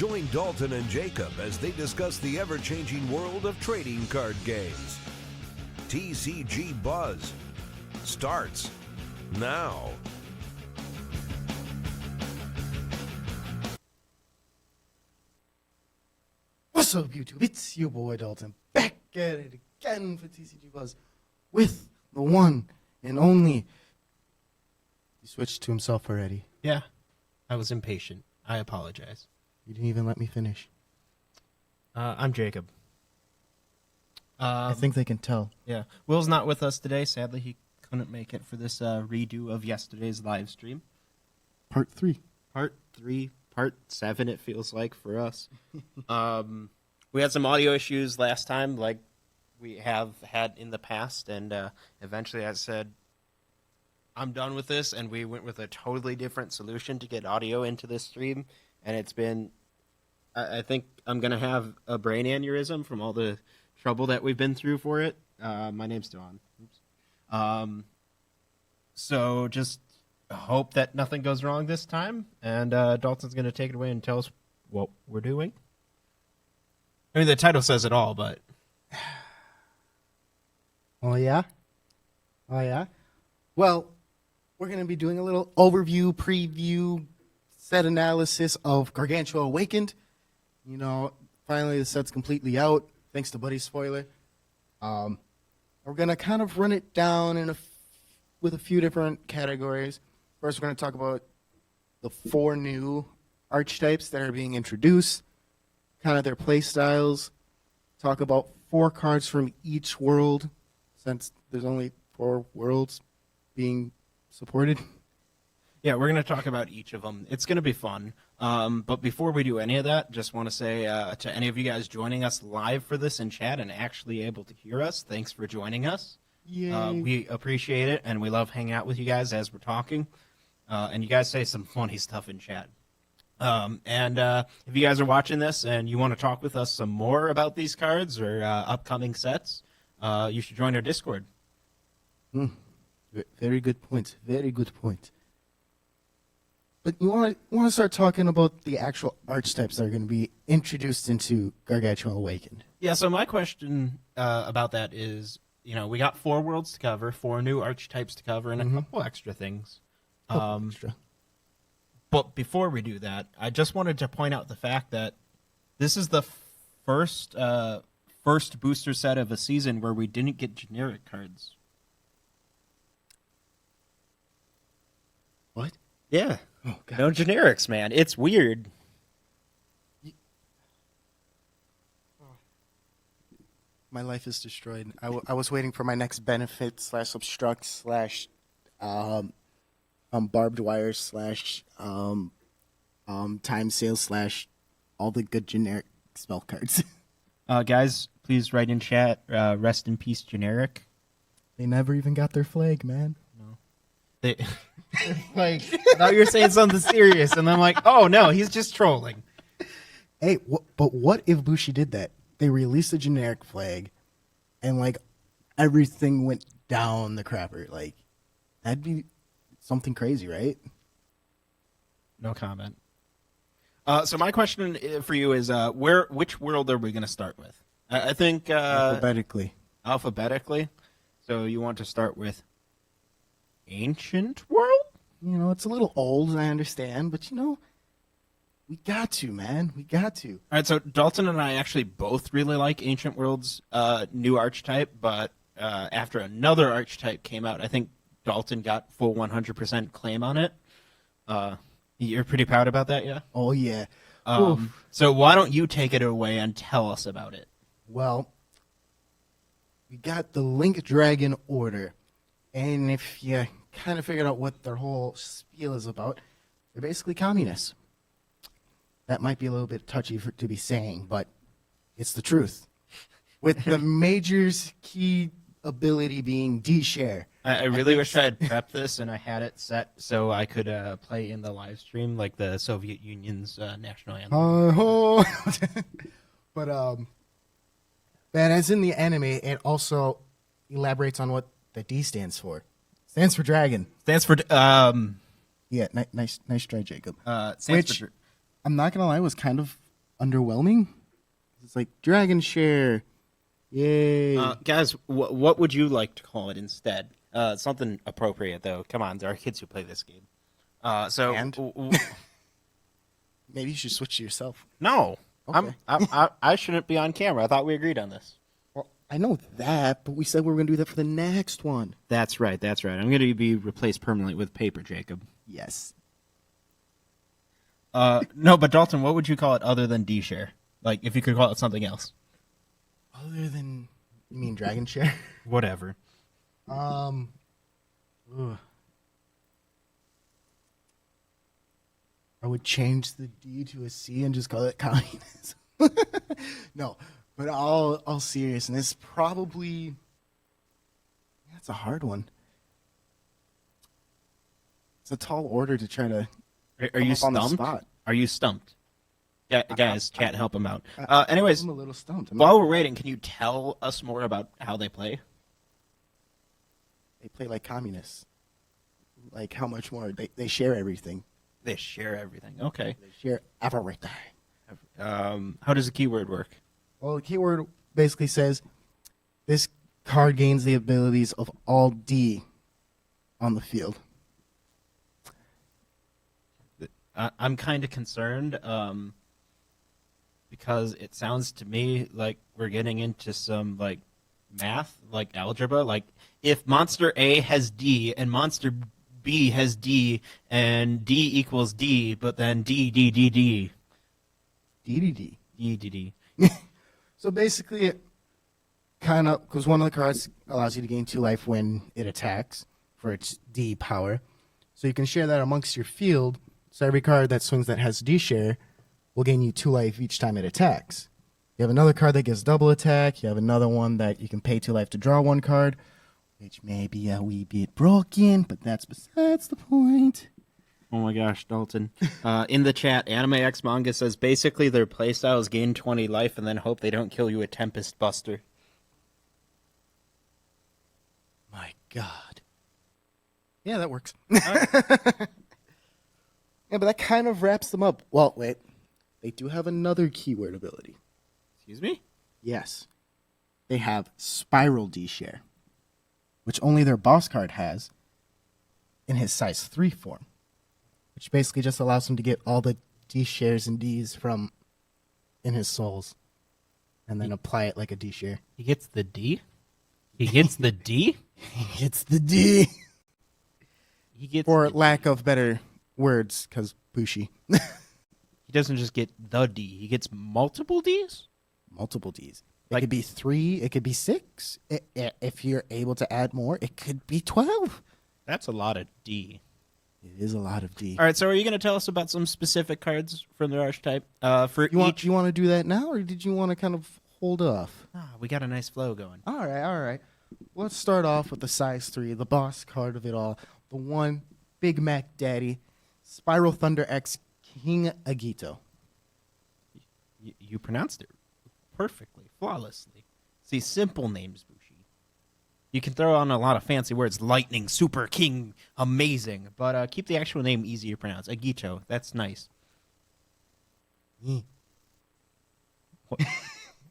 Join Dalton and Jacob as they discuss the ever-changing world of trading card games. TCG Buzz starts now. What's up, YouTube? It's your boy Dalton, back at it again for TCG Buzz with the one and only. He switched to himself already. Yeah, I was impatient. I apologize. You didn't even let me finish. I'm Jacob. I think they can tell. Yeah, Will's not with us today. Sadly, he couldn't make it for this redo of yesterday's live stream. Part 3. Part 3, Part 7, it feels like for us. We had some audio issues last time, like we have had in the past, and eventually I said, I'm done with this, and we went with a totally different solution to get audio into this stream, and it's been, I think I'm going to have a brain aneurysm from all the trouble that we've been through for it. My name's Dawn. Oops. So just hope that nothing goes wrong this time, and Dalton's going to take it away and tell us what we're doing. I mean, the title says it all, but... Oh, yeah? Oh, yeah? Well, we're going to be doing a little overview, preview, set analysis of Gargantua Awakened. You know, finally the set's completely out, thanks to Buddy's spoiler. We're going to kind of run it down with a few different categories. First, we're going to talk about the 4 new archetypes that are being introduced, kind of their play styles, talk about 4 cards from each world, since there's only 4 worlds being supported. Yeah, we're going to talk about each of them. It's going to be fun. But before we do any of that, just want to say to any of you guys joining us live for this in chat and actually able to hear us, thanks for joining us. We appreciate it, and we love hanging out with you guys as we're talking. And you guys say some funny stuff in chat. If you guys are watching this and you want to talk with us some more about these cards or upcoming sets, you should join our Discord. Very good point. Very good point. But you want to start talking about the actual archetypes that are going to be introduced into Gargantua Awakened. Yeah, so my question about that is, you know, we got 4 worlds to cover, 4 new archetypes to cover, and a couple extra things. Extra. But before we do that, I just wanted to point out the fact that this is the first booster set of a season where we didn't get generic cards. What? Yeah. Oh, God. No generics, man. It's weird. My life is destroyed. I was waiting for my next benefit / obstruct / barbed wire / time sale / all the good generic spell cards. Guys, please write in chat, rest in peace generic. They never even got their flag, man. No. They like, I thought you were saying something serious, and I'm like, oh no, he's just trolling. Hey, but what if Bushi did that? They released a generic flag, and like everything went down the crapper. Like that'd be something crazy, right? No comment. So my question for you is, which world are we going to start with? I think Alphabetically. Alphabetically. So you want to start with Ancient World? You know, it's a little old, I understand, but you know, we got to, man. We got to. All right, so Dalton and I actually both really like Ancient World's new archetype, but after another archetype came out, I think Dalton got full 100% claim on it. You're pretty proud about that, yeah? Oh, yeah. So why don't you take it away and tell us about it? Well, we got the Link Dragon Order, and if you kind of figured out what their whole spiel is about, they're basically communists. That might be a little bit touchy to be saying, but it's the truth. With the Major's key ability being D-Share. I really wish I had prepped this and I had it set so I could play in the live stream like the Soviet Union's national anthem. But man, as in the anime, it also elaborates on what the D stands for. Stands for dragon. Stands for Yeah, nice try, Jacob. stands Which for I'm not gonna lie, was kind of underwhelming. It's like Dragon Share. Yay. Guys, what would you like to call it instead? Something appropriate, though. Come on, there are kids who play this game. Maybe you should switch to yourself. No. Okay. I shouldn't be on camera. I thought we agreed on this. Well, I know that, but we said we were going to do that for the next one. That's right. I'm going to be replaced permanently with paper, Jacob. Yes. No, but Dalton, what would you call it other than D-Share? Like, if you could call it something else. Other than, you mean Dragon Share? Whatever. Ugh. I would change the D to a C and just call it communism. No, but all seriousness, probably that's a hard one. It's a tall order to try to. Are you on the stumped? spot. Are you stumped? Yeah, guys, chat, help him out. Anyways, I'm a little stumped. while we're waiting, can you tell us more about how they play? They play like communists. Like how much more they share everything. They share everything. Okay. They share everything. How does the keyword work? Well, the keyword basically says this card gains the abilities of all D on the field. I'm kind of concerned because it sounds to me like we're getting into some like math, like algebra. Like if monster A has D and monster B has D and D equals D, but then D. So basically, it kind of, because one of the cards allows you to gain 2 life when it attacks for its D power. So you can share that amongst your field. So every card that swings that has D share will gain you 2 life each time it attacks. You have another card that gives double attack. You have another one that you can pay 2 life to draw 1 card, which may be a wee bit broken, but that's besides the point. Oh my gosh, Dalton. In the chat, Anime X Manga says basically their playstyle is gain 20 life and then hope they don't kill you a Tempest Buster. My God. Yeah, that works. Yeah, but that kind of wraps them up. Well, wait. They do have another keyword ability. Excuse me? Yes. They have Spiral D-Share, which only their boss card has in his size 3 form, which basically just allows him to get all the D-Shares and Ds from in his souls and then apply it like a D-Share. He gets the D? He gets the D? He gets the D. He gets For the lack of better words, because Bushi. He doesn't just get the D. He gets multiple Ds? Multiple Ds. It Like- could be 3. It could be 6. If you're able to add more, it could be 12. That's a lot of D. It is a lot of D. All right, so are you going to tell us about some specific cards from their archetype? For You each... want to do that now, or did you want to kind of hold off? we got a nice flow going. All right. Let's start off with the size 3, the boss card of it all, the one Big Mac Daddy, Spiral Thunder X King Agito. You pronounced it perfectly, flawlessly. See, simple names, Bushi. You can throw on a lot of fancy words, lightning, super, king, amazing, but keep the actual name easy to pronounce. Agito, that's nice.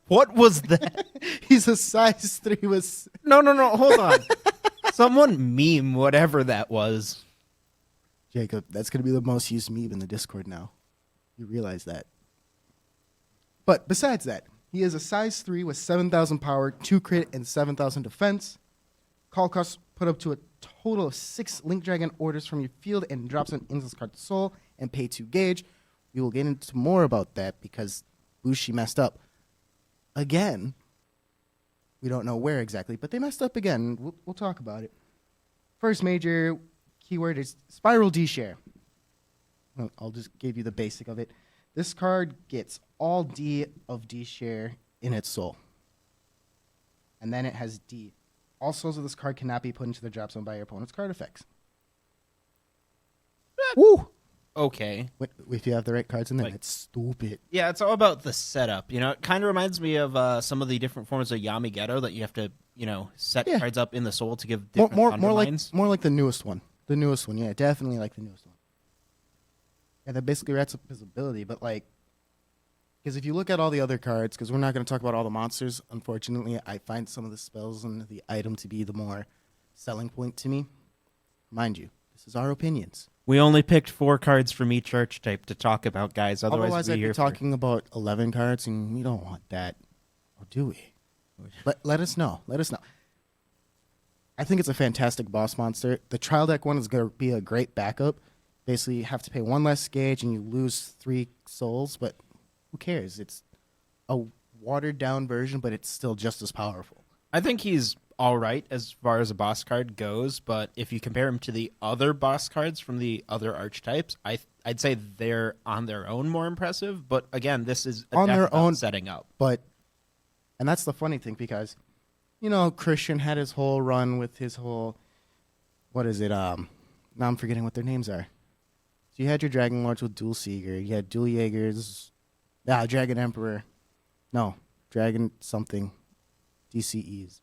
What was that? He's a size 3 with... No, hold on. Someone meme whatever that was. Jacob, that's going to be the most used meme in the Discord now. You realize that. But besides that, he is a size 3 with 7,000 power, 2 crit, and 7,000 defense. Call costs put up to a total of 6 Link Dragon orders from your field and drops an instance card soul and pay 2 gauge. We will get into more about that because Bushi messed up again. We don't know where exactly, but they messed up again. We'll talk about it. First major keyword is Spiral D-Share. I'll just give you the basic of it. This card gets all D of D-Share in its soul. And then it has D. All souls of this card cannot be put into the drop zone by your opponent's card effects. Woo! Okay. If you have the right cards in there, Like- it's stupid. Yeah, it's all about the setup. You know, it kind of reminds me of some of the different forms of Yamigeto that you have to, set Yeah. cards up in the soul to give different More undermines. like the newest one. The newest one, yeah, definitely like the newest one. Yeah, that basically wraps up his ability, but Because if you look at all the other cards, because we're not going to talk about all the monsters, unfortunately, I find some of the spells and the item to be the more selling point to me. Mind you, this is our opinions. We only picked 4 cards from each archetype to talk about, guys. Otherwise I'd we're be talking about 11 cards, and we don't want that. Or do we? Let us know. Let us know. I think it's a fantastic boss monster. The trial deck one is going to be a great backup. Basically, you have to pay 1 less gauge, and you lose 3 souls, but who cares? It's a watered-down version, but it's still just as powerful. I think he's all right as far as a boss card goes, but if you compare him to the other boss cards from the other archetypes, I'd say they're on their own more impressive. But again, this is on their own setting up. And that's the funny thing, because, you know, Christian had his whole run with his whole, what is it? Now I'm forgetting what their names are. So you had your Dragon Lords with Dual Seeger. You had Dual Jaegers. Dragon Emperor. No, Dragon something. DCEs.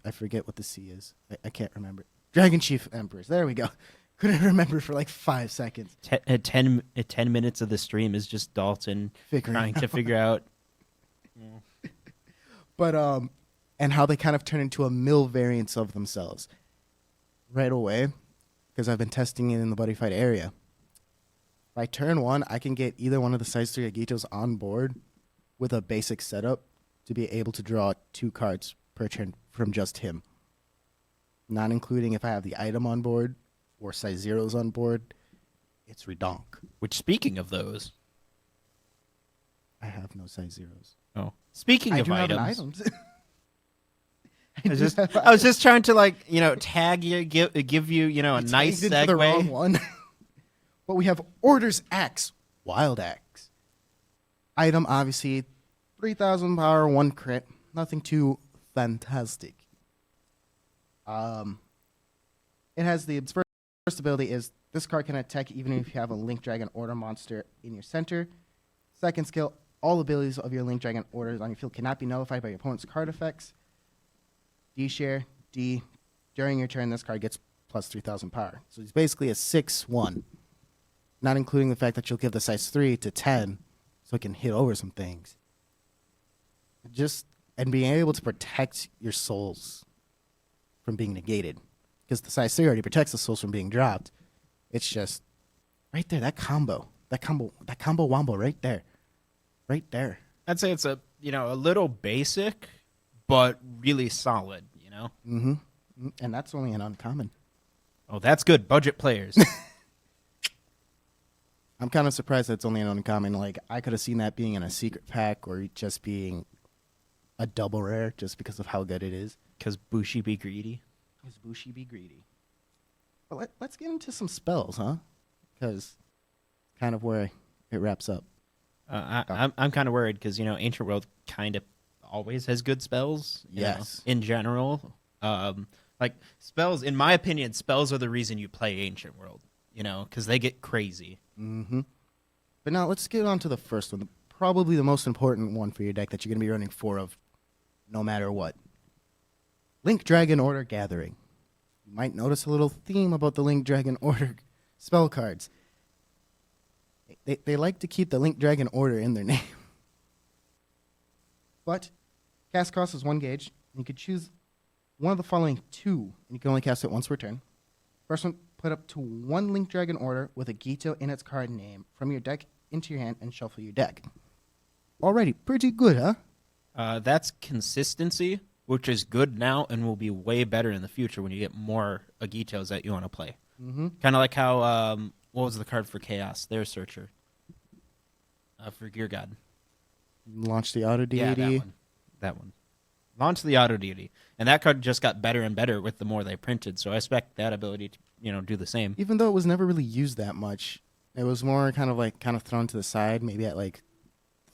I forget what the C is. I can't remember. Dragon Chief Emperors. There we go. Couldn't remember for like 5 seconds. 10 minutes of the stream is just Dalton trying to figure out. But, and how they kind of turn into a mill variants of themselves. Right away, because I've been testing it in the Buddyfight area. By turn 1, I can get either one of the size 3 Agitos on board with a basic setup to be able to draw 2 cards per turn from just him. Not including if I have the item on board or size 0s on board. It's redonk. Which, speaking of those... I have no size 0s. Oh. Speaking of items. I was just trying to, tag you, give you, a nice segue. The wrong one. But we have Orders Axe, Wild Axe. Item, obviously, 3,000 power, 1 crit. Nothing too fantastic. It has the first ability is this card can attack even if you have a Link Dragon Order monster in your center. Second skill, all abilities of your Link Dragon orders on your field cannot be nullified by your opponent's card effects. D-share, D. During your turn, this card gets plus 3,000 power. So it's basically a 6-1. Not including the fact that you'll give the size 3 to 10 so it can hit over some things. And being able to protect your souls from being negated. Because the size 3 already protects the souls from being dropped. It's just right there, that combo wombo right there. Right there. I'd say it's a little basic, but really solid, Mm-hmm. And that's only an uncommon. Oh, that's good. Budget players. I'm kind of surprised that it's only an uncommon. Like, I could have seen that being in a secret pack or just being a double rare just because of how good it is. Because Bushi be greedy. Because Bushi be greedy. But let's get into some spells, huh? Because kind of where it wraps up. I'm kind of worried because, Ancient World kind of always has good spells. Yes. In general. Spells, in my opinion, spells are the reason you play Ancient World, because they get crazy. Mm-hmm. But now let's get on to the first one. Probably the most important one for your deck that you're going to be running 4 of no matter what. Link Dragon Order Gathering. You might notice a little theme about the Link Dragon Order spell cards. They like to keep the Link Dragon Order in their name. But cast cost is 1 gauge. And you could choose one of the following 2, and you can only cast it once per turn. First one, put up to 1 Link Dragon Order with a Gito in its card name from your deck into your hand and shuffle your deck. Alrighty, pretty good, huh? That's consistency, which is good now and will be way better in the future when you get more Agitos that you want to play. Mm-hmm. Kind of like how, what was the card for Chaos? Their Searcher. For Gear God. Launch the Auto Deity. Yeah, that one. Launch the Auto Deity. And that card just got better and better with the more they printed, so I expect that ability to, do the same. Even though it was never really used that much, it was more kind of thrown to the side, maybe at like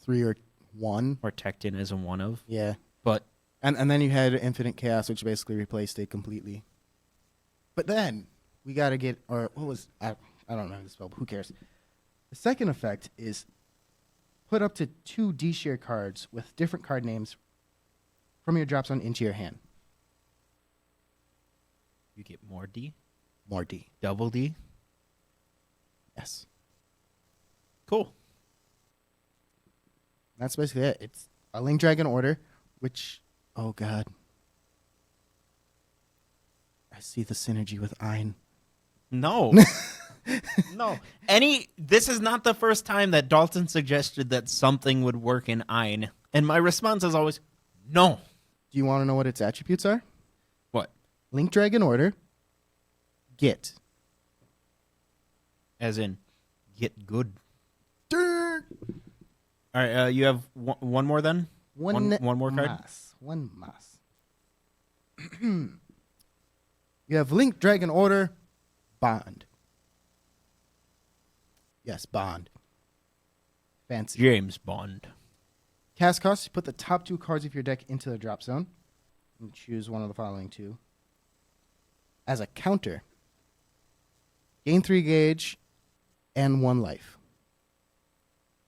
3 or 1. Or teched in as a 1 of. Yeah. But and then you had Infinite Chaos, which basically replaced it completely. But then we got to get, or what was, I don't remember the spell, but who cares? The second effect is put up to 2 D-share cards with different card names from your drop zone into your hand. you get more D? More D. Double D? Yes. Cool. That's basically it. It's a Link Dragon order, which, oh god, I see the synergy with Ein. No. No. This is not the first time that Dalton suggested that something would work in Ein. And my response is always, no. Do you want to know what its attributes are? What? Link Dragon order, get. As in, get good. Durr. All right, you have one more then? One more card? One mass. You have Link Dragon order, Bond. Yes, Bond. Fancy. James Bond. Cast cost, you put the top 2 cards of your deck into the drop zone. And choose one of the following 2. As a counter, gain 3 gauge and 1 life.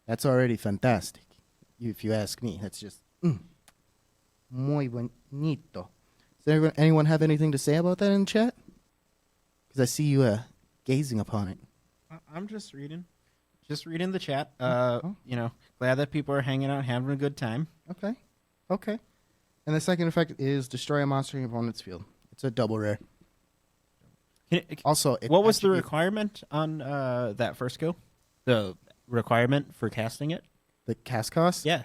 That's already fantastic, if you ask me. That's just muy bonito. Does anyone have anything to say about that in the chat? Because I see you gazing upon it. I'm just reading. Just reading the chat. Glad that people are hanging out, having a good time. Okay. And the second effect is destroy a monster in your opponent's field. It's a double rare. Also, what was the requirement on that first skill? The requirement for casting it? The cast cost? Yeah.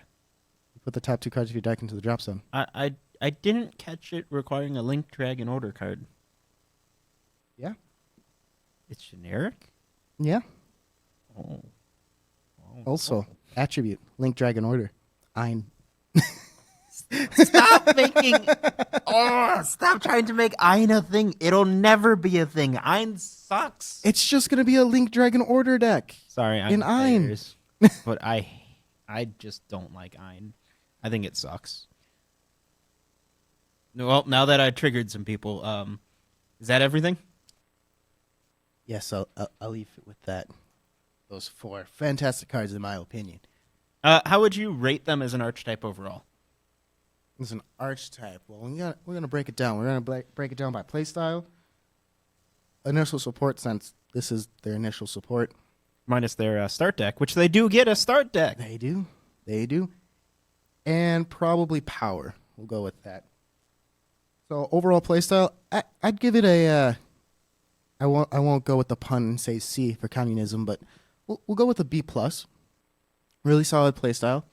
You put the top 2 cards of your deck into the drop zone. I didn't catch it requiring a Link Dragon order card. Yeah. It's generic? Yeah. Oh. Also, attribute, Link Dragon order. Ein. Stop stop trying to make Ein a thing. It'll never be a thing. Ein sucks. It's just going to be a Link Dragon order deck. Sorry, I'm in Ein. But I just don't like Ein. I think it sucks. Well, now that I triggered some people, is that everything? Yes, I'll leave it with that. Those 4 fantastic cards, in my opinion. How would you rate them as an archetype overall? As an archetype, well, we're gonna break it down. We're gonna break it down by playstyle, initial support, since this is their initial support, minus their start deck, which they do get a start deck. They do, and probably power. We'll go with that. So overall playstyle, I'd give it a. I won't go with the pun and say C for communism, but we'll go with a B plus. Really solid playstyle.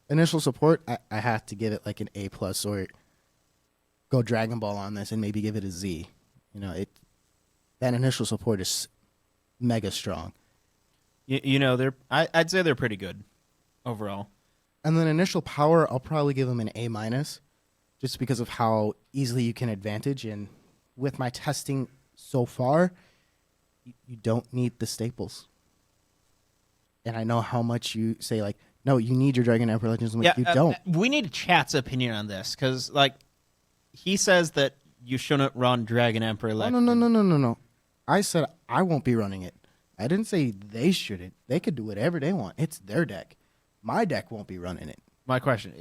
Initial support, I have to give it like an A plus, or go Dragon Ball on this and maybe give it a Z. That initial support is mega strong. I'd say they're pretty good overall. And then initial power, I'll probably give them an A minus, just because of how easily you can advantage. And with my testing so far, you don't need the staples. And I know how much you say, like, no, you need your Dragon Emperor Legends. I'm like, you don't. We need chat's opinion on this, because, like, he says that you shouldn't run Dragon Emperor Legends. No. I said I won't be running it. I didn't say they shouldn't. They could do whatever they want. It's their deck. My deck won't be running it. My question.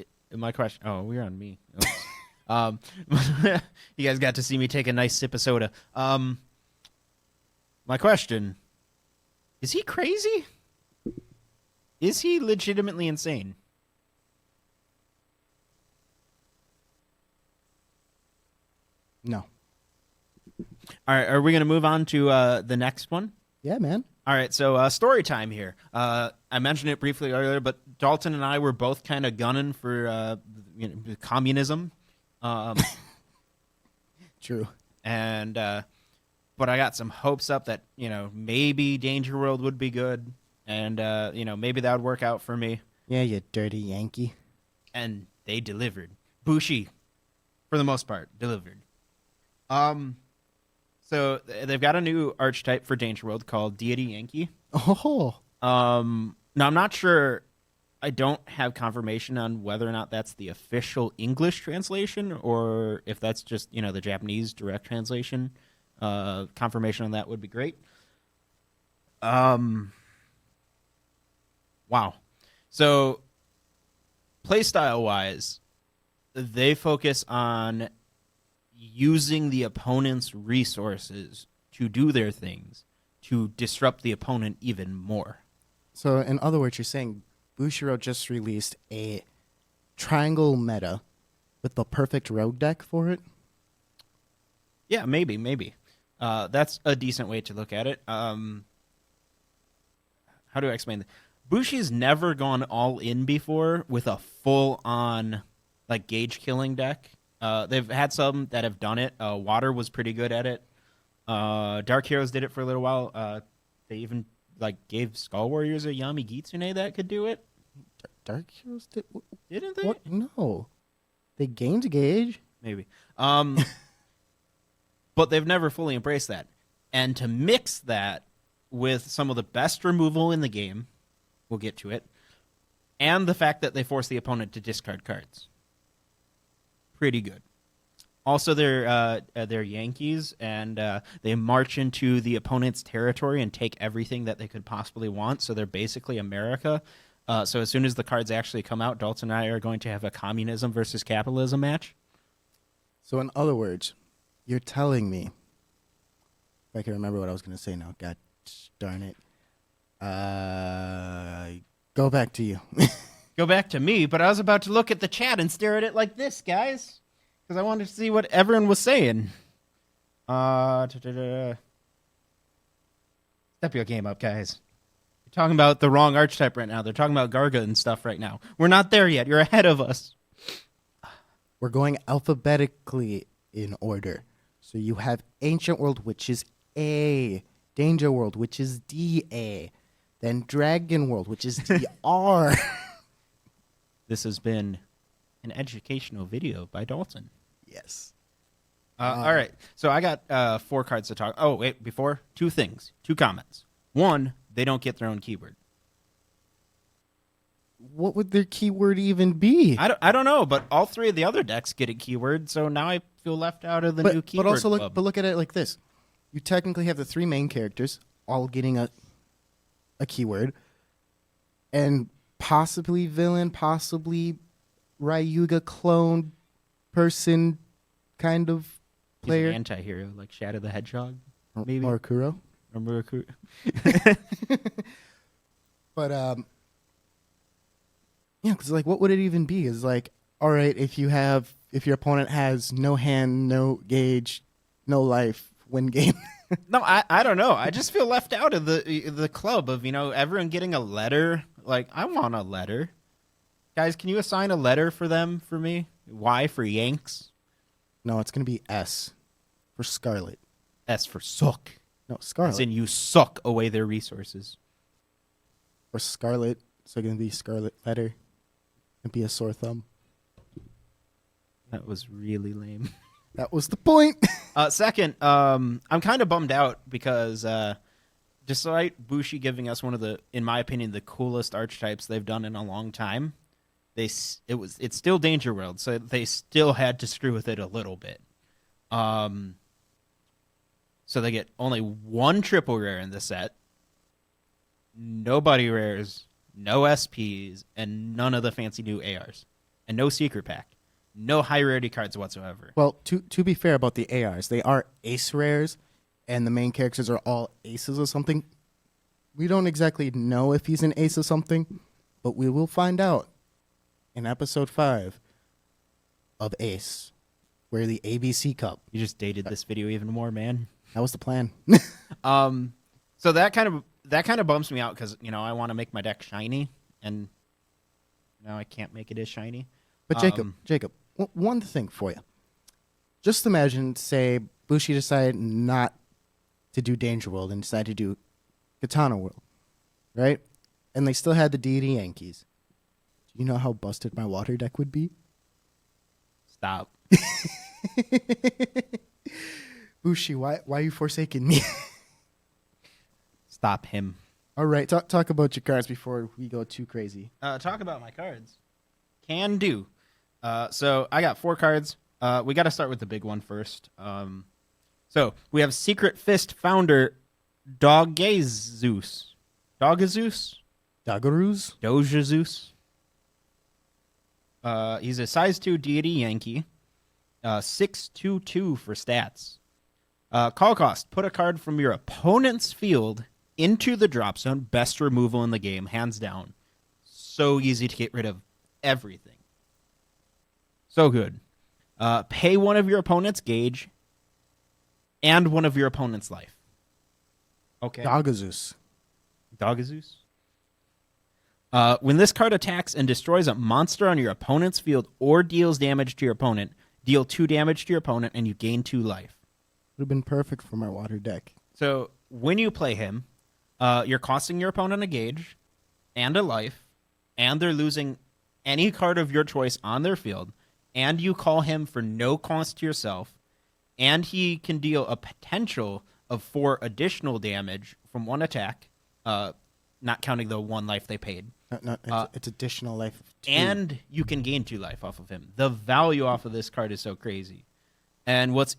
Oh, we're on me. You guys got to see me take a nice sip of soda. My question. Is he crazy? Is he legitimately insane? No. All right, are we going to move on to the next one? Yeah, man. All right, so story time here. I mentioned it briefly earlier, but Dalton and I were both kind of gunning for communism. True. And but I got some hopes up that maybe Danger World would be good, and maybe that would work out for me. Yeah, you dirty Yankee. And they delivered. Bushi, for the most part, delivered. So they've got a new archetype for Danger World called Deity Yankee. Oh. Now I'm not sure. I don't have confirmation on whether or not that's the official English translation or if that's just the Japanese direct translation. Confirmation on that would be great. Wow. So playstyle wise, they focus on using the opponent's resources to do their things, to disrupt the opponent even more. So, in other words, you're saying Bushiroad just released a triangle meta with the perfect road deck for it. Yeah, maybe. That's a decent way to look at it. How do I explain that? Bushi's never gone all in before with a full-on like gauge killing deck. They've had some that have done it. Water was pretty good at it. Dark Heroes did it for a little while. They even like gave Skull Warriors a Yami Gitsune that could do it. Dark Heroes Didn't they? What? No, they gained gauge. Maybe. But they've never fully embraced that. And to mix that with some of the best removal in the game, we'll get to it, and the fact that they force the opponent to discard cards. Pretty good. Also, they're Yankees, and they march into the opponent's territory and take everything that they could possibly want, so they're basically America. So as soon as the cards actually come out, Dalton and I are going to have a communism versus capitalism match. So in other words, you're telling me, if I can remember what I was going to say now, god darn it. Go back to you. Go back to me, but I was about to look at the chat and stare at it like this, guys, because I wanted to see what everyone was saying. Step your game up, guys. You're talking about the wrong archetype right now. They're talking about Garga and stuff right now. We're not there yet. You're ahead of us. We're going alphabetically in order. So you have Ancient World, which is A. Danger World, which is DA. Then Dragon World, which is DR. This has been an educational video by Dalton. Yes. All right. So I got 4 cards to talk. Oh, wait. Before, 2 things. 2 comments. 1, they don't get their own keyword. What would their keyword even be? I don't know, but all 3 of the other decks get a keyword, so now I feel left out of the new keyword But also club. look at it like this. You technically have the 3 main characters all getting a keyword, and possibly villain, possibly Ryuga clone person kind of player. He's an anti-hero, like Shadow the Hedgehog, maybe. Or Kuro. Or Murakura. But yeah, because like, what would it even be? Is like, all right, if your opponent has no hand, no gauge, no life, win game. No, I don't know. I just feel left out of the club of, everyone getting a letter. Like, I want a letter. Guys, can you assign a letter for them for me? Y for Yanks? No, it's gonna be S for Scarlet. S for suck. No, Scarlet. As in you suck away their resources. For Scarlet, so it's gonna be Scarlet letter and be a sore thumb. That was really lame. That was the point. Second, I'm kind of bummed out because despite Bushi giving us one of the, in my opinion, the coolest archetypes they've done in a long time, it's still Danger World, so they still had to screw with it a little bit. So they get only 1 triple rare in the set, no buddy rares, no SPs, and none of the fancy new ARs, and no secret pack. No high rarity cards whatsoever. Well, to be fair about the ARs, they are ace rares, and the main characters are all aces of something. We don't exactly know if he's an ace of something, but we will find out in episode 5 of Ace, where the ABC Cup. You just dated this video even more, man. That was the plan. So that kind of bums me out because I want to make my deck shiny, and now I can't make it as shiny. But Jacob, one thing for you. Just imagine, say, Bushi decided not to do Danger World and decided to do Katana World, right? And they still had the Deity Yankees. Do you know how busted my water deck would be? Stop. Bushi, why are you forsaking me? Stop him. All right, talk about your cards before we go too crazy. Talk about my cards. Can do. So I got 4 cards. We got to start with the big one first. So we have Secret Fist founder Dogazeus. Dogazeus? Dogazeus. He's a size 2 deity Yankee. 6/2/2 for stats. Call cost. Put a card from your opponent's field into the drop zone. Best removal in the game, hands down. so easy to get rid of everything. So good. Pay one of your opponent's gauge and one of your opponent's life. Okay. Dagazus. Dagazus. When this card attacks and destroys a monster on your opponent's field or deals damage to your opponent, deal 2 damage to your opponent and you gain 2 life. Would have been perfect for my water deck. So when you play him, you're costing your opponent a gauge and a life, and they're losing any card of your choice on their field, and you call him for no cost to yourself, and he can deal a potential of 4 additional damage from one attack, not counting the 1 life they paid. It's additional life. Of 2. And you can gain 2 life off of him. The value off of this card is so crazy. And what's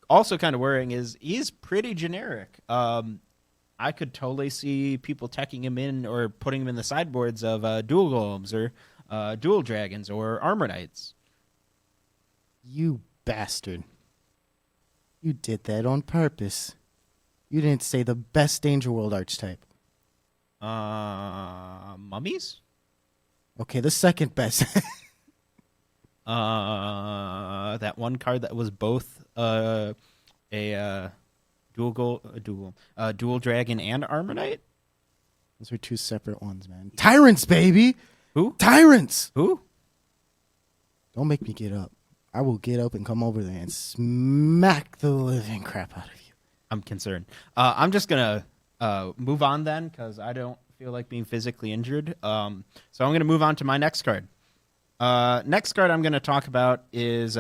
also kind of worrying is he's pretty generic. I could totally see people teching him in or putting him in the sideboards of dual golems or dual dragons or armor knights. You bastard. You did that on purpose. You didn't say the best Danger World archetype. Mummies? Okay, the second best. That one card that was both a dual dragon and armor knight. Those are 2 separate ones, man. Tyrants, baby! Who? Tyrants! Who? Don't make me get up. I will get up and come over there and smack the living crap out of you. I'm concerned. I'm just going to move on then because I don't feel like being physically injured. So I'm going to move on to my next card. Next card I'm going to talk about is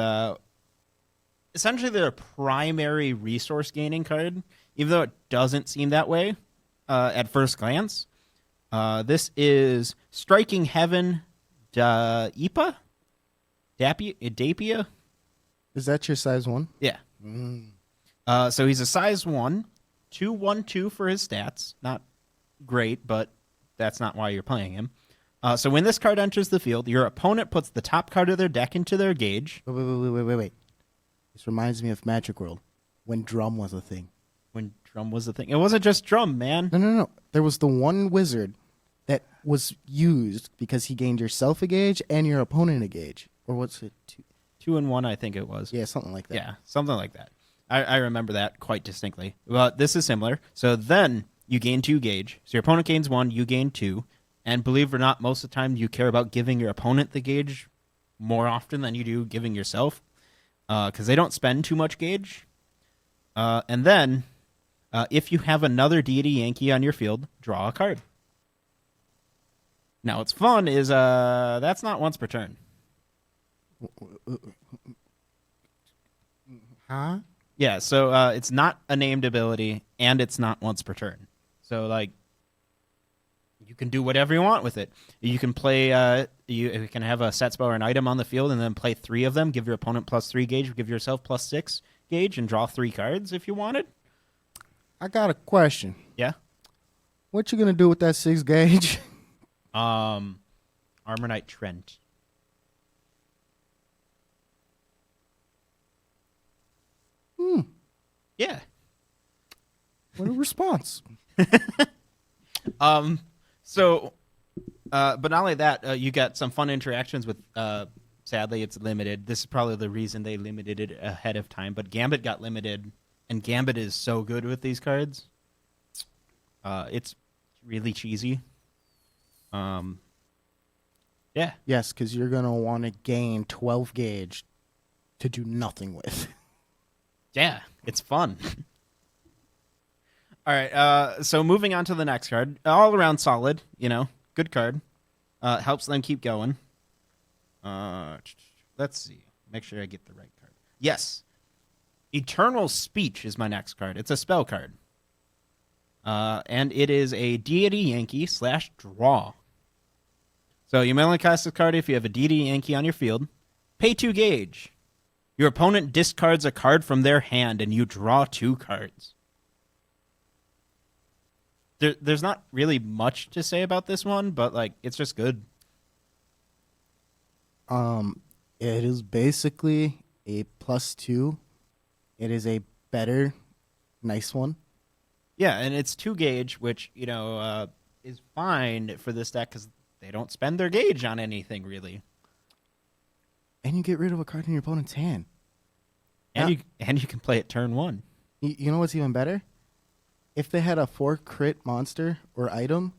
essentially their primary resource gaining card, even though it doesn't seem that way at first glance. This is Striking Heaven Dapia? Is that your size 1? Yeah. So he's a size 1, 2/1/2 for his stats. Not great, but that's not why you're playing him. So when this card enters the field, your opponent puts the top card of their deck into their gauge. Wait. This reminds me of Magic World, when Drum was a thing. When Drum was a thing. It wasn't just Drum, man. No. There was the one wizard that was used because he gained yourself a gauge and your opponent a gauge. Or what's it? 2 and 1, I think it was. Yeah, something like that. Yeah, something like that. I remember that quite distinctly. Well, this is similar. So then you gain 2 gauge. So your opponent gains 1, you gain 2. And believe it or not, most of the time you care about giving your opponent the gauge more often than you do giving yourself. Because they don't spend too much gauge. And then, if you have another Deity Yankee on your field, draw a card. Now, what's fun is that's not once per turn. Huh? Yeah, so it's not a named ability, and it's not once per turn. So, like, you can do whatever you want with it. You can play, you can have a set spell or an item on the field, and then play 3 of them, give your opponent +3 gauge, give yourself +6 gauge, and draw 3 cards if you wanted. I got a question. Yeah? What you gonna do with that 6 gauge? Armor Knight Trent. Yeah. What a response. So, but not only that, you got some fun interactions with, sadly, it's limited. This is probably the reason they limited it ahead of time, but Gambit got limited, and Gambit is so good with these cards. It's really cheesy. Yeah. Yes, because you're going to want to gain 12 gauge to do nothing with. Yeah, it's fun. All right, so moving on to the next card. All around solid, good card. Helps them keep going. Let's see. Make sure I get the right card. Yes. Eternal Speech is my next card. It's a spell card. And it is a Deity Yankee / draw. So you may only cast this card if you have a Deity Yankee on your field. Pay 2 gauge. Your opponent discards a card from their hand, and you draw 2 cards. There's not really much to say about this one, but it's just good. It is basically a +2. It is a better, nice one. Yeah, and it's 2 gauge, which is fine for this deck because they don't spend their gauge on anything really. And you get rid of a card in your opponent's hand. And you can play it turn 1. You know what's even better? If they had a 4 crit monster or item,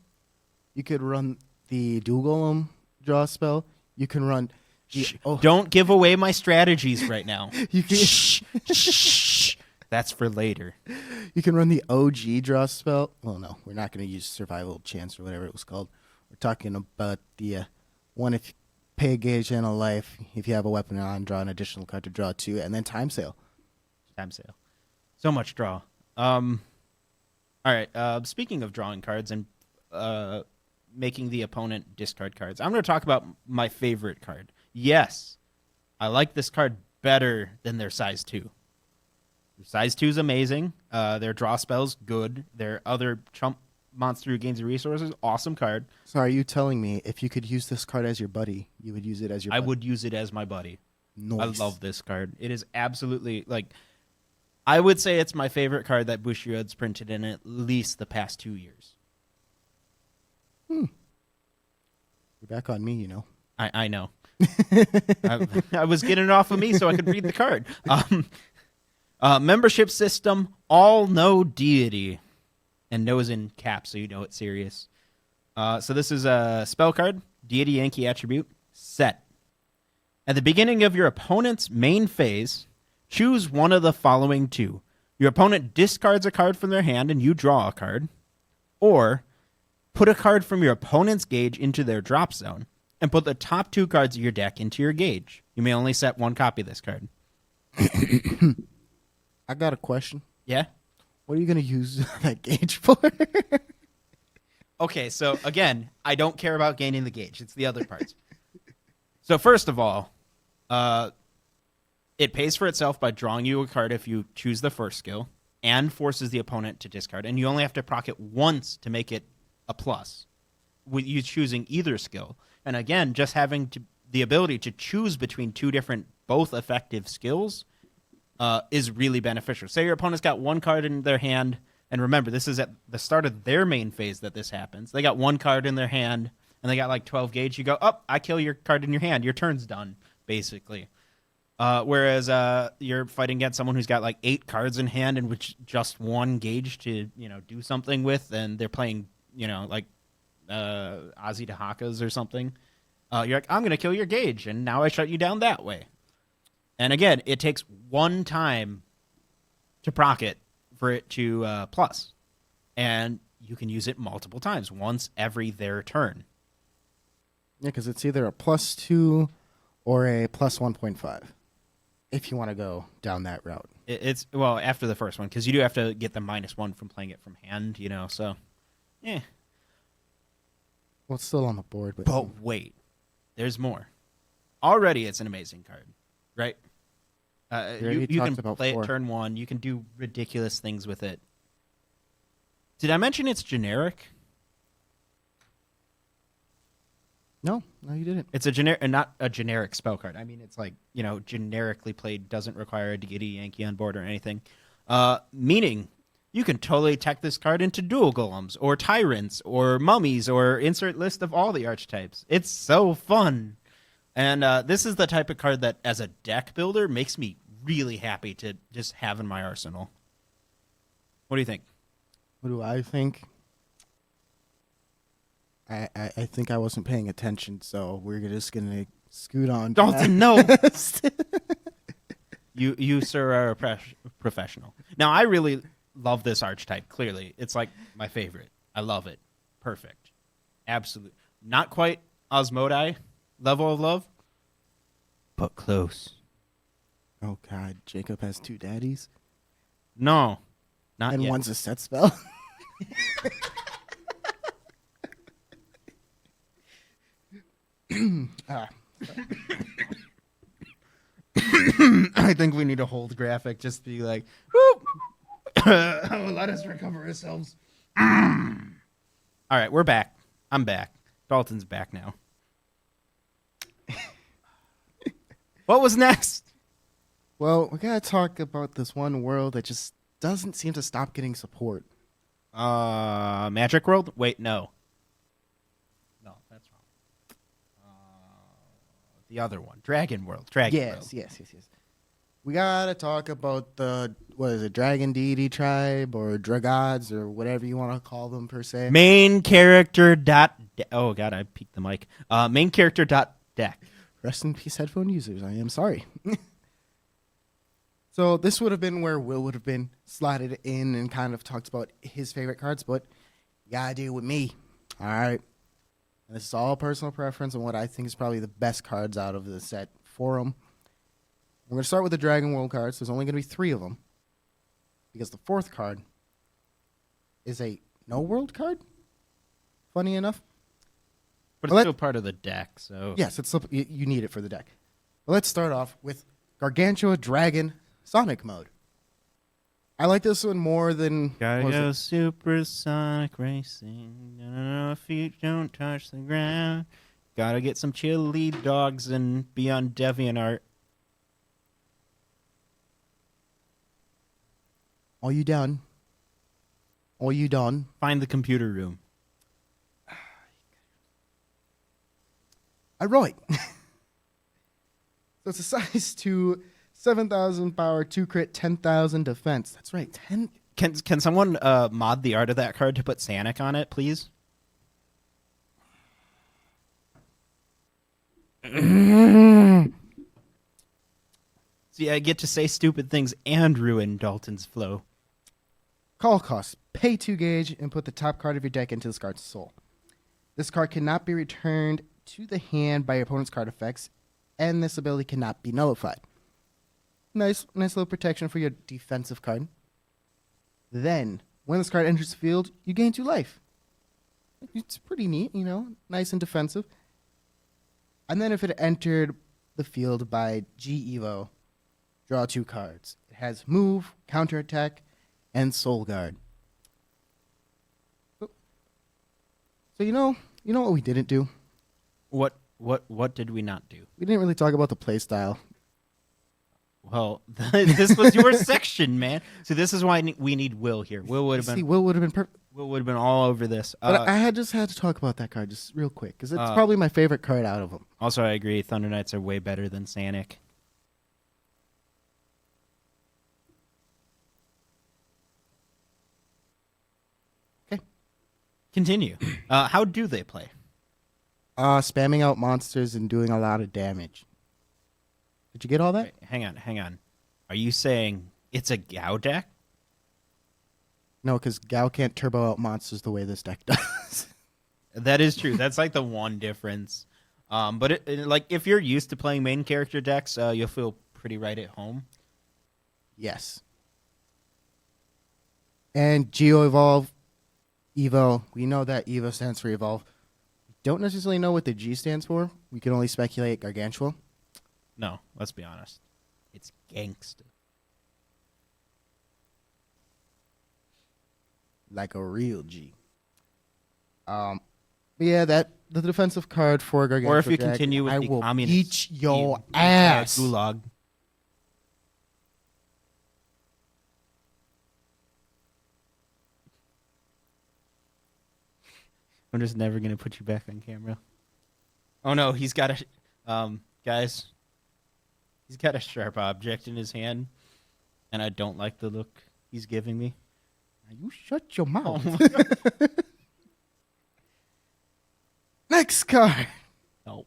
you could run the Dual Golem draw spell. You can run... Don't give away my strategies right now. You can, Shh. That's for later. You can run the OG draw spell. Well, no, we're not going to use Survival Chance or whatever it was called. We're talking about the one if you pay a gauge and a life. If you have a weapon on, draw an additional card to draw 2, and then Time Sale. Time Sale. So much draw. All right. Speaking of drawing cards and making the opponent discard cards, I'm going to talk about my favorite card. Yes, I like this card better than their size 2. Their size 2 is amazing. Their draw spell's good. Their other chump monster who gains resources, awesome card. So are you telling me if you could use this card as your buddy, you would use it as your buddy? I would use it as my buddy. Nice. I love this card. It is absolutely, I would say it's my favorite card that Bushiroad's printed in at least the past 2 years. You're back on me, you know. I know. I was getting it off of me so I could read the card. Membership system, all no deity. And no is in caps, so you know it's serious. So this is a spell card, deity Yankee attribute, set. At the beginning of your opponent's main phase, choose one of the following 2. Your opponent discards a card from their hand and you draw a card. Or put a card from your opponent's gauge into their drop zone and put the top 2 cards of your deck into your gauge. You may only set 1 copy of this card. I got a question. Yeah? What are you going to use that gauge for? Okay, so again, I don't care about gaining the gauge. It's the other parts. So first of all, it pays for itself by drawing you a card if you choose the first skill and forces the opponent to discard. And you only have to proc it once to make it a plus with you choosing either skill. And again, just having the ability to choose between 2 different, both effective skills is really beneficial. Say your opponent's got 1 card in their hand, and remember, this is at the start of their main phase that this happens. They got 1 card in their hand, and they got 12 gauge. You go, I kill your card in your hand. Your turn's done, basically. Whereas you're fighting against someone who's got 8 cards in hand and which just 1 gauge to do something with, and they're playing Ozzy to Hakas or something. You're like, I'm going to kill your gauge, and now I shut you down that way. And again, it takes 1 time to proc it for it to plus. And you can use it multiple times, once every their turn. Yeah, because it's either a +2 or a +1.5, if you want to go down that route. It's, well, after the first one, because you do have to get the -1 from playing it from hand, so, yeah. Well, it's still on the board. But wait, there's more. Already it's an amazing card, right? You can play it turn 1. You can do ridiculous things with it. Did I mention it's generic? No, you didn't. It's not a generic spell card. I mean, it's generically played, doesn't require a deity Yankee on board or anything. Meaning, you can totally tech this card into dual golems or tyrants or mummies or insert list of all the archetypes. It's so fun. And this is the type of card that, as a deck builder, makes me really happy to just have in my arsenal. What do you think? What do I think? I think I wasn't paying attention, so we're just going to scoot on. Dalton, no! You, sir, are a professional. Now, I really love this archetype, clearly. It's my favorite. I love it. Perfect. Absolute. Not quite Osmodai level of love, but close. Oh, God. Jacob has 2 daddies? No, not and yet. One's a set spell? I think we need a hold graphic. Just be like, whoop. Let us recover ourselves. All right, we're back. I'm back. Dalton's back now. What was next? Well, we gotta talk about this one world that just doesn't seem to stop getting support. Magic World? Wait, no. No, that's wrong. The other one, Dragon World. Dragon World. Yes. We gotta talk about the Dragon Deity tribe or Dragods or whatever you want to call them per se. Main character oh god, I peeked the mic. Main character deck. Rest in peace, headphone users. I am sorry. So this would have been where Will would have been slotted in and kind of talked about his favorite cards, but you gotta deal with me. All right. And this is all personal preference and what I think is probably the best cards out of the set for them. We're going to start with the Dragon World cards. There's only going to be 3 of them. Because the 4th card is a no world card. Funny enough. But it's still part of the deck, so... Yes, you need it for the deck. But let's start off with Gargantua Dragon Sonic mode. I like this one more than... Gotta go supersonic racing. No, feet don't touch the ground. Gotta get some chili dogs and be on DeviantArt. Are you done? Are you done? Find the computer room. All right. So it's a size 2, 7,000 power, 2 crit, 10,000 defense. That's right, 10. Can someone mod the art of that card to put Sanic on it, please? See, I get to say stupid things and ruin Dalton's flow. Call cost. Pay 2 gauge and put the top card of your deck into this card's soul. This card cannot be returned to the hand by your opponent's card effects, and this ability cannot be nullified. Nice little protection for your defensive card. Then, when this card enters the field, you gain 2 life. It's pretty neat, nice and defensive. And then if it entered the field by G-Evo, draw 2 cards. It has move, counterattack, and Soul Guard. So you know what we didn't do? What did we not do? We didn't really talk about the playstyle. Well, this was your section, man. So this is why we need Will here. Will would have been perfect. Will would have been all over this. But I just had to talk about that card just real quick because it's probably my favorite card out of them. Also, I agree. Thunder Knights are way better than Sanic. Continue. How do they play? Spamming out monsters and doing a lot of damage. Did you get all that? Wait, hang on. Are you saying it's a Gao deck? No, because Gao can't turbo out monsters the way this deck does. That is true. That's like the one difference. But like if you're used to playing main character decks, you'll feel pretty right at home. Yes. And Geo Evolve. Evo, we know that Evo stands for Evolve. We don't necessarily know what the G stands for. We can only speculate Gargantua. No, let's be honest. It's gangsta. Like a real G. Yeah, the defensive card for Gargantua. Or if you deck, continue with I the will communist beat your ass. Gulag. I'm just never gonna put you back on camera. Oh no, he's got a guys. He's got a sharp object in his hand, and I don't like the look he's giving me. Now you shut your mouth. Oh my God. Next card. No.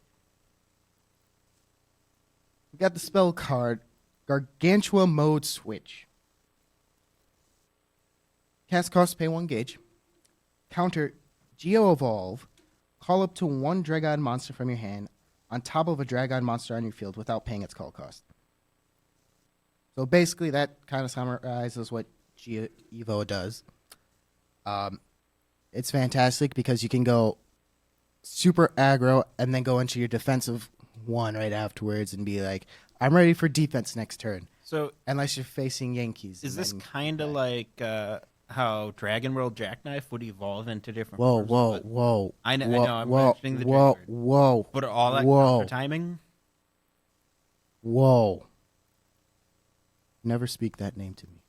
We got the spell card, Gargantua Mode Switch. Cast cost, pay 1 gauge. Counter Geo Evolve. Call up to 1 Dragon monster from your hand on top of a Dragon monster on your field without paying its call cost. So basically that kind of summarizes what Geo Evo does. It's fantastic because you can go super aggro and then go into your defensive one right afterwards and be like, I'm ready for defense next turn. So unless you're facing Yankees. is this kind of like how Dragon World Jackknife would evolve into different forms? Whoa. I know, I'm mentioning the J word. Whoa. But all that counter timing? Whoa. Never speak that name to me.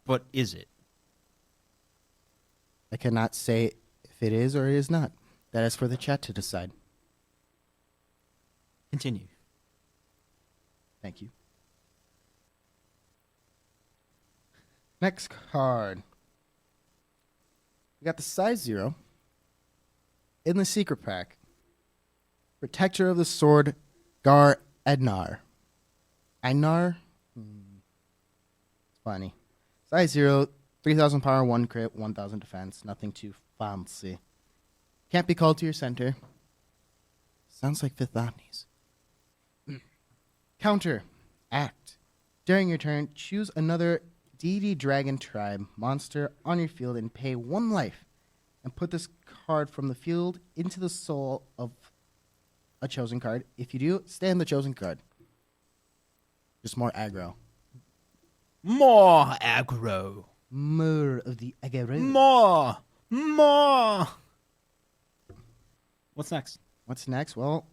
But is it? I cannot say if it is or it is not. That is for the chat to decide. Continue. Thank you. Next card. We got the size 0 in the secret pack. Protector of the Sword, Gar Adnar. Einar? It's funny. Size 0, 3,000 power, 1 crit, 1,000 defense. Nothing too fancy. Can't be called to your center. Sounds like Fifth Omnis. Counter. Act. During your turn, choose another Deity Dragon Tribe monster on your field and pay 1 life. And put this card from the field into the soul of a chosen card. If you do, stand the chosen card. Just more aggro. More aggro. More of the aggro. More. What's next? What's next? Well,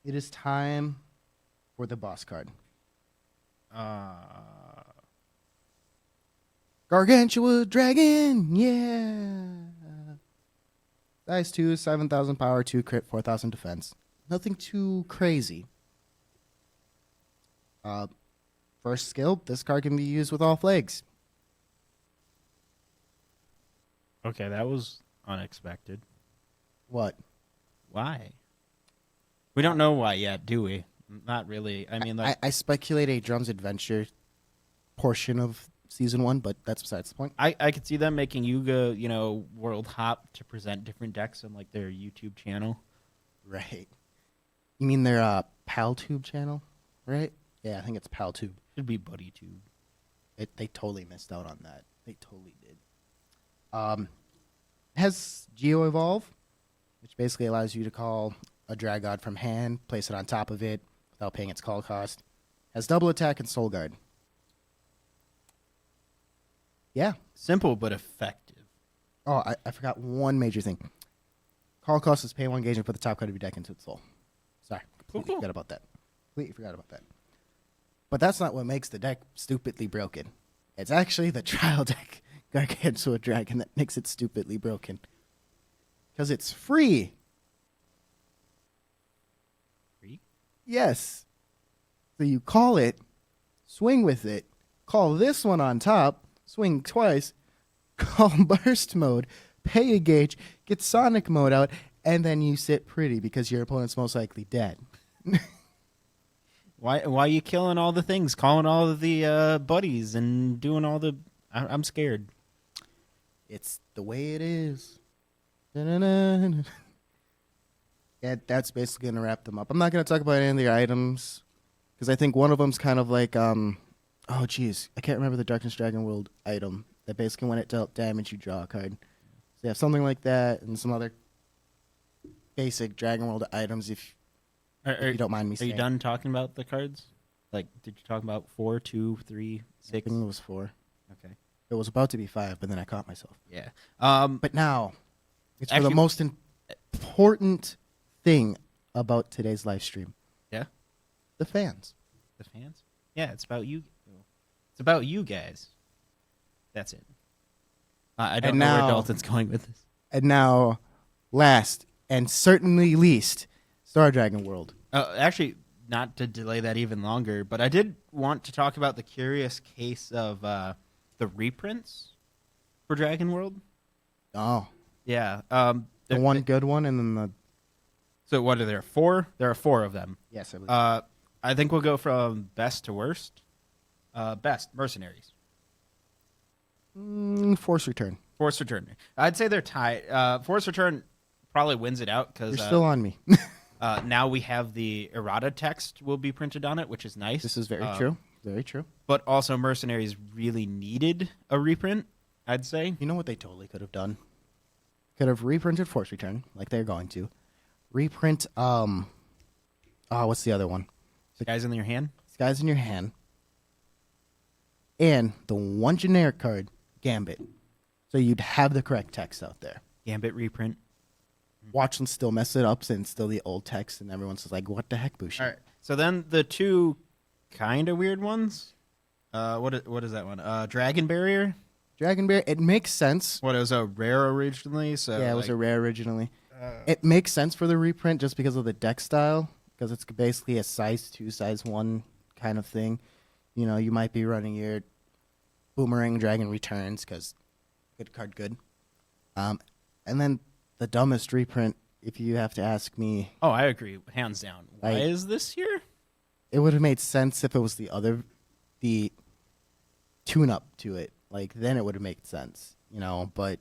it is time for the boss card. Gargantua Dragon, yeah. Size 2, 7,000 power, 2 crit, 4,000 defense. Nothing too crazy. First skill, this card can be used with all flags. Okay, that was unexpected. What? Why? We don't know why yet, do we? Not really. I mean, like, I speculate a Drum's Adventure portion of Season 1, but that's besides the point. I could see them making Yuga, World Hop to present different decks on, like, their YouTube channel. Right. You mean their PalTube channel, right? Yeah, I think it's PalTube. Should be BuddyTube. They totally missed out on that. They totally did. It has Geo Evolve, which basically allows you to call a Drag God from hand, place it on top of it without paying its call cost. Has double attack and Soul Guard. Yeah. Simple but effective. Oh, I forgot one major thing. Call cost is pay 1 gauge and put the top card of your deck into its soul. Sorry, completely forgot about that. Completely forgot about that. But that's not what makes the deck stupidly broken. It's actually the trial deck, Gargantua Dragon, that makes it stupidly broken. Because it's free. Free? Yes. So you call it, swing with it, call this one on top, swing twice, call burst mode, pay a gauge, get sonic mode out, and then you sit pretty because your opponent's most likely dead. Why are you killing all the things, calling all of the buddies, and doing all the... I'm scared. It's the way it is. Da-na-na. Yeah, that's basically going to wrap them up. I'm not going to talk about any of the items, because I think one of them's kind of like... oh, geez. I can't remember the Darkness Dragon World item that basically when it dealt damage, you draw a card. So you have something like that and some other basic Dragon World items if you don't mind me saying. Are you done talking about the cards? Like, did you talk about 4, 2, 3, 6? I think it was 4. Okay. It was about to be 5, but then I caught myself. Yeah. But now, it's actually, for the most important thing about today's live stream. Yeah? The fans. The fans? Yeah, it's about you. It's about you guys. That's it. I don't know where Dalton's going with this. And now, last and certainly least, Star Dragon World. Actually, not to delay that even longer, but I did want to talk about the curious case of the reprints for Dragon World. Oh. Yeah. The one good one and then the... So what are there? 4? There are 4 of them. Yes, I believe. I think we'll go from best to worst. Best, Mercenaries. Force Return. Force Return. I'd say they're tied. Force Return probably wins it out because... You're still on me. now we have the errata text will be printed on it, which is nice. This is very true. Very true. But also Mercenaries really needed a reprint, I'd say. You know what they totally could have done? Could have reprinted Force Return, like they're going to. Reprint, what's the other one? Skies in your hand? Skies in your hand. And the one generic card, Gambit. So you'd have the correct text out there. Gambit reprint. Watch them still mess it up, and it's still the old text, and everyone's just like, what the heck, Bushi? All right. So then the 2 kind of weird ones. What is that one? Dragon Barrier? Dragon Bear, it makes sense. What, it was a rare originally? So Yeah, it was a rare originally. It makes sense for the reprint just because of the deck style. because it's basically a size 2, size 1 kind of thing. You know, you might be running your Boomerang Dragon Returns because good card, good. And then the dumbest reprint, if you have to ask me. Oh, I agree, hands down. Why is this here? It would have made sense if it was the tune-up to it. Like, then it would have made sense, you know, but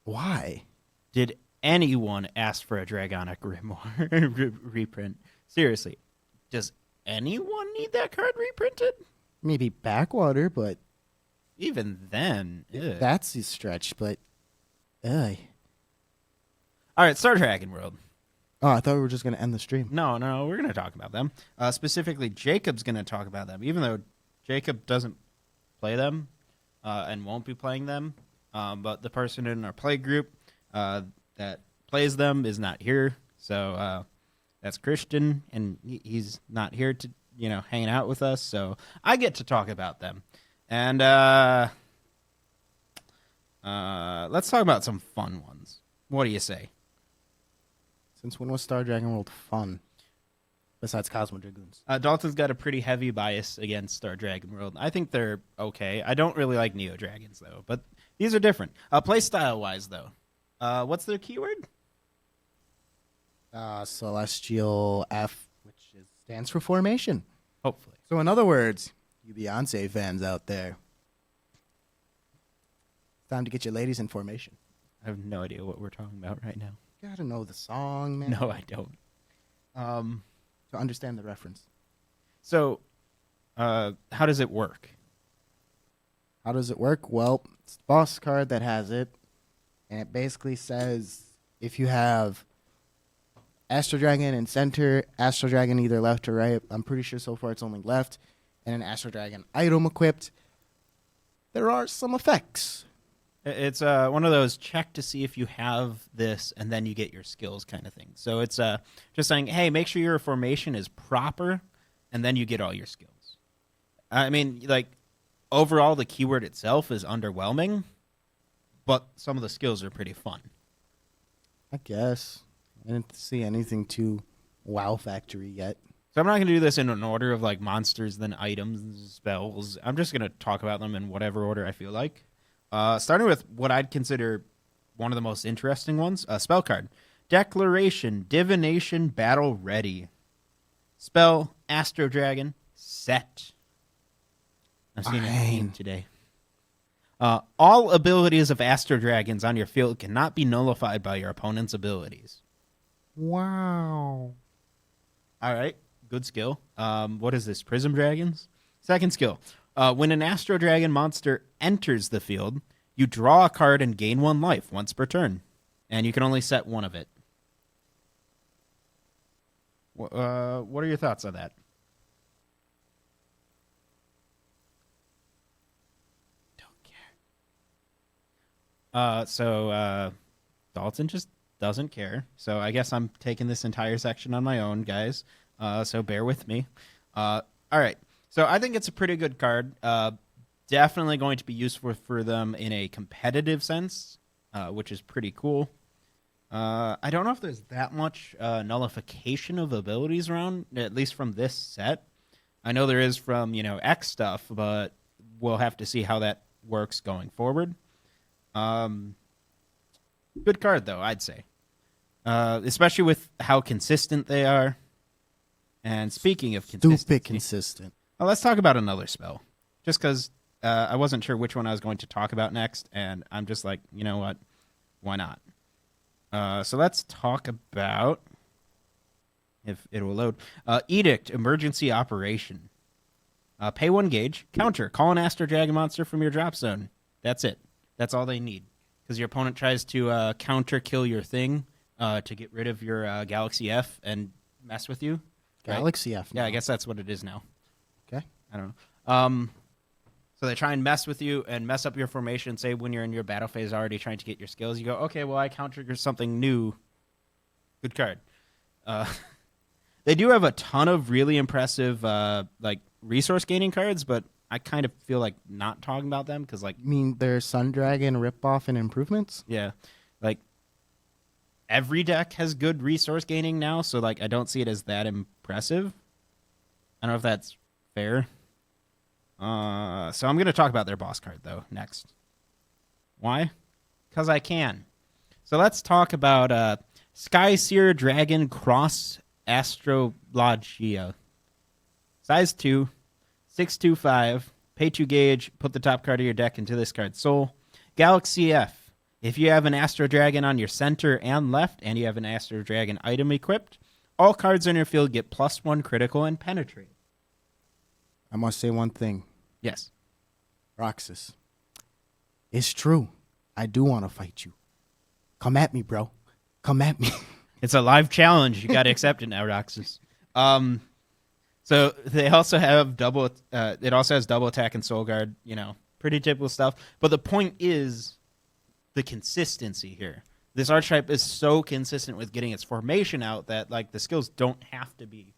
why? Did anyone ask for a Dragonic Grimoire reprint? Seriously, does anyone need that card reprinted? Maybe Backwater, but Even then, that's the stretch, but all right, Star Dragon World. Oh, I thought we were just going to end the stream. No, we're going to talk about them. Specifically, Jacob's going to talk about them, even though Jacob doesn't play them and won't be playing them. But the person in our play group that plays them is not here. So that's Christian, and he's not here to, hanging out with us. So I get to talk about them. And let's talk about some fun ones. What do you say? Since when was Star Dragon World fun? Besides Cosmo Dragoons. Dalton's got a pretty heavy bias against Star Dragon World. I think they're okay. I don't really like Neo Dragons, though. But these are different. Playstyle-wise, though. What's their keyword? Celestial F, which stands for formation. Hopefully. So in other words, you Beyonce fans out there, it's time to get your ladies in formation. I have no idea what we're talking about right now. Gotta know the song, man. No, I don't. To understand the reference. So, how does it work? How does it work? Well, it's the boss card that has it. And it basically says if you have Astrodragon in center, Astrodragon either left or right. I'm pretty sure so far it's only left. And an Astrodragon item equipped. There are some effects. It's one of those check to see if you have this and then you get your skills kind of thing. So it's just saying, hey, make sure your formation is proper and then you get all your skills. I mean, like, overall, the keyword itself is underwhelming, but some of the skills are pretty fun. I guess. I didn't see anything too wow factory yet. So I'm not going to do this in an order of, like, monsters, then items, spells. I'm just going to talk about them in whatever order I feel like. Starting with what I'd consider one of the most interesting ones, a spell card. Declaration, Divination, Battle Ready. Spell, Astrodragon, set. I'm seeing a theme today. All abilities of Astrodragons on your field cannot be nullified by your opponent's abilities. Wow. All right, good skill. What is this, Prism Dragons? Second skill. When an Astro Dragon monster enters the field, you draw a card and gain 1 life once per turn. And you can only set one of it. What are your thoughts on that? Don't care. So Dalton just doesn't care. So I guess I'm taking this entire section on my own, guys. So bear with me. All right. So I think it's a pretty good card. Definitely going to be useful for them in a competitive sense, which is pretty cool. I don't know if there's that much nullification of abilities around, at least from this set. I know there is from, X stuff, but we'll have to see how that works going forward. Good card, though, I'd say. Especially with how consistent they are. And speaking of consistency... Stupid consistent. Well, let's talk about another spell. Just because I wasn't sure which one I was going to talk about next, and I'm just like, you know what? Why not? So let's talk about, if it will load, Edict, Emergency Operation. Pay 1 gauge, counter, call an Astro Dragon monster from your drop zone. That's it. That's all they need. Because your opponent tries to counter kill your thing to get rid of your Galaxy F and mess with you. Galaxy F. Yeah, I guess that's what it is now. Okay. I don't know. So they try and mess with you and mess up your formation. Say when you're in your battle phase already trying to get your skills, you go, okay, well, I countered something new. Good card. They do have a ton of really impressive resource gaining cards, but I kind of feel like not talking about them because You mean their Sun Dragon ripoff and improvements? yeah, every deck has good resource gaining now, so like I don't see it as that impressive. I don't know if that's fair. So I'm going to talk about their boss card, though, next. Why? Because I can. So let's talk about Sky Seer Dragon Cross Astrologia. Size 2, 625, pay 2 gauge, put the top card of your deck into this card's soul. Galaxy F. If you have an Astrodragon on your center and left, and you have an Astrodragon item equipped, all cards on your field get +1 critical and penetrate. I must say one thing. Yes. Roxas. It's true. I do want to fight you. Come at me, bro. Come at me. It's a live challenge. You got to accept it now, Roxas. So they also have double. It also has double attack and soul guard. You know, pretty typical stuff. But the point is the consistency here. This archetype is so consistent with getting its formation out that like the skills don't have to be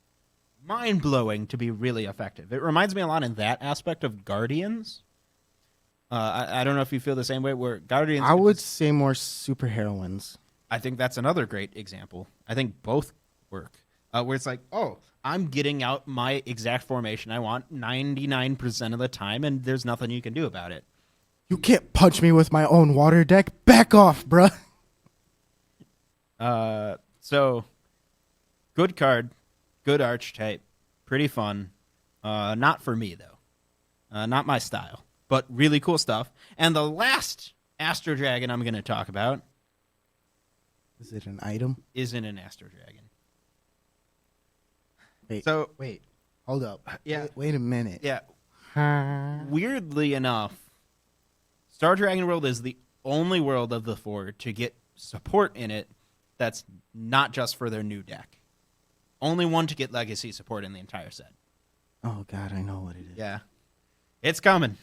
mind-blowing to be really effective. It reminds me a lot in that aspect of Guardians. I don't know if you feel the same way. Where Guardians, I would say more superheroines. I think that's another great example. I think both work. Where it's like, oh, I'm getting out my exact formation I want 99% of the time, and there's nothing you can do about it. You can't punch me with my own water deck. Back off, bruh. So, good card, good archetype, pretty fun. Not for me, though. Not my style, but really cool stuff. And the last Astrodragon I'm going to talk about Is it an item? isn't an Astrodragon. Wait. Hold up. Yeah. Wait a minute. Yeah. Weirdly enough, Star Dragon World is the only world of the 4 to get support in it that's not just for their new deck. Only one to get legacy support in the entire set. Oh, God, I know what it is. Yeah. It's coming.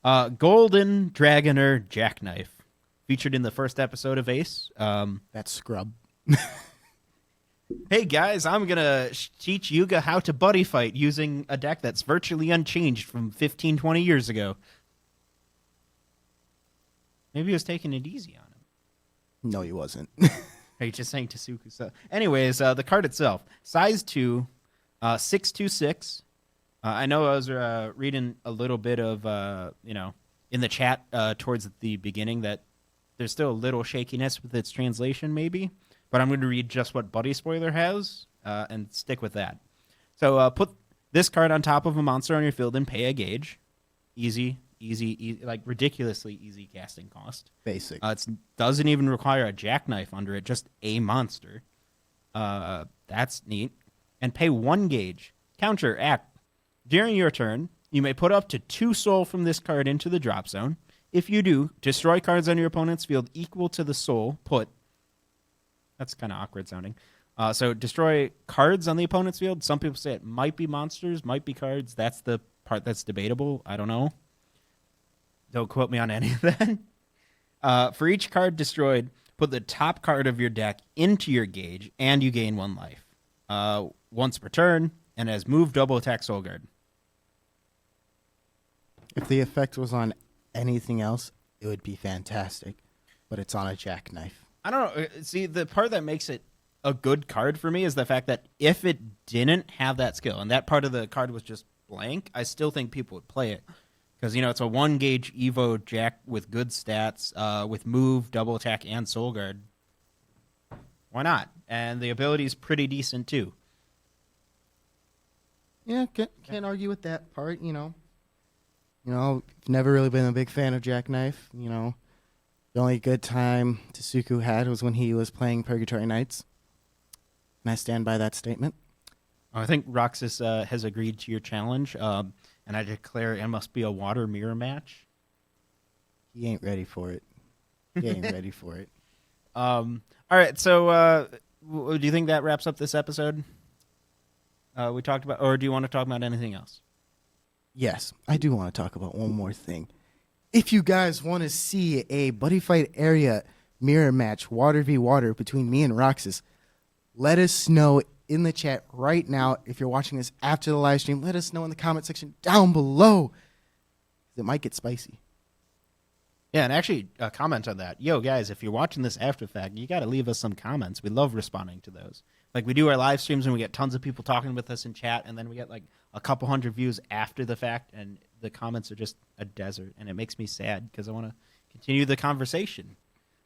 Golden Dragoner Jackknife. Featured in the first episode of Ace. That's scrub. Hey, guys, I'm going to teach Yuga how to Buddyfight using a deck that's virtually unchanged from 15, 20 years ago. Maybe he was taking it easy on him. No, he wasn't. Are you just saying Tasuku? So, anyways, the card itself, size 2, 626. I know I was reading a little bit of, in the chat towards the beginning that there's still a little shakiness with its translation, maybe. But I'm going to read just what Buddy Spoiler has and stick with that. So put this card on top of a monster on your field and pay a gauge. Easy, like ridiculously easy casting cost. Basic. It doesn't even require a jackknife under it, just a monster. That's neat. And pay 1 gauge. Counter, act. During your turn, you may put up to 2 soul from this card into the drop zone. If you do, destroy cards on your opponent's field equal to the soul put. That's kind of awkward sounding. So destroy cards on the opponent's field. Some people say it might be monsters, might be cards. That's the part that's debatable. I don't know. Don't quote me on any of that. For each card destroyed, put the top card of your deck into your gauge, and you gain 1 life. Once per turn, and has moved double attack soul guard. If the effect was on anything else, it would be fantastic. But it's on a jackknife. I don't know. See, the part that makes it a good card for me is the fact that if it didn't have that skill, and that part of the card was just blank, I still think people would play it. Because, it's a 1 gauge Evo Jack with good stats, with move, double attack, and soul guard. Why not? And the ability is pretty decent, too. Yeah, can't argue with that part, never really been a big fan of Jackknife, The only good time Tasuku had was when he was playing Purgatory Knights. And I stand by that statement. I think Roxas has agreed to your challenge, and I declare it must be a water mirror match. He ain't ready for it. All right, so do you think that wraps up this episode? We talked about, or do you want to talk about anything else? Yes, I do want to talk about one more thing. If you guys want to see a Buddyfight area mirror match, water v water, between me and Roxas, let us know in the chat right now. If you're watching this after the live stream, let us know in the comment section down below. It might get spicy. Yeah, and actually, comment on that. Yo, guys, if you're watching this after the fact, you got to leave us some comments. We love responding to those. Like, we do our live streams and we get tons of people talking with us in chat, and then we get like a couple hundred views after the fact, and the comments are just a desert, and it makes me sad because I want to continue the conversation.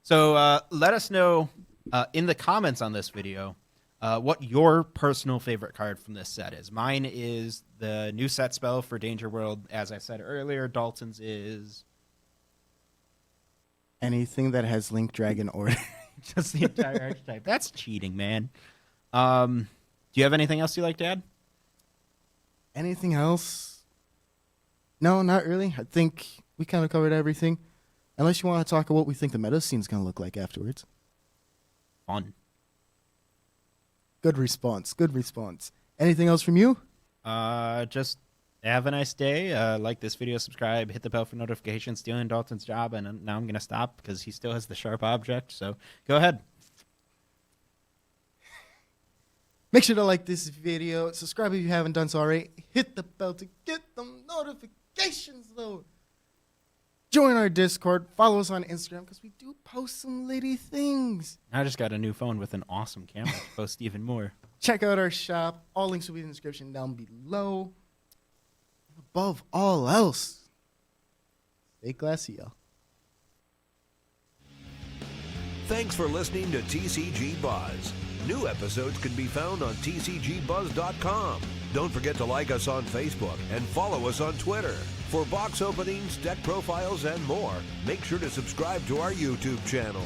So let us know in the comments on this video what your personal favorite card from this set is. Mine is the new set spell for Danger World, as I said earlier. Dalton's is... Anything that has Link, Dragon, or... just the entire archetype. That's cheating, man. Do you have anything else you like to add? Anything else? No, not really. I think we kind of covered everything. Unless you want to talk about what we think the meta scene's going to look like afterwards. Fun. Good response. Good response. Anything else from you? Just have a nice day. Like this video, subscribe, hit the bell for notifications. Stealing Dalton's job, and now I'm going to stop because he still has the sharp object. So go ahead. Make sure to like this video. Subscribe if you haven't done so already. Hit the bell to get the notifications, though. Join our Discord. Follow us on Instagram because we do post some litty things. I just got a new phone with an awesome camera to post even more. Check out our shop. All links will be in the description down below. And above all else, stay classy, y'all. Thanks for listening to TCG Buzz. New episodes can be found on tcgbuzz.com. Don't forget to like us on Facebook and follow us on Twitter. For box openings, deck profiles, and more, make sure to subscribe to our YouTube channel.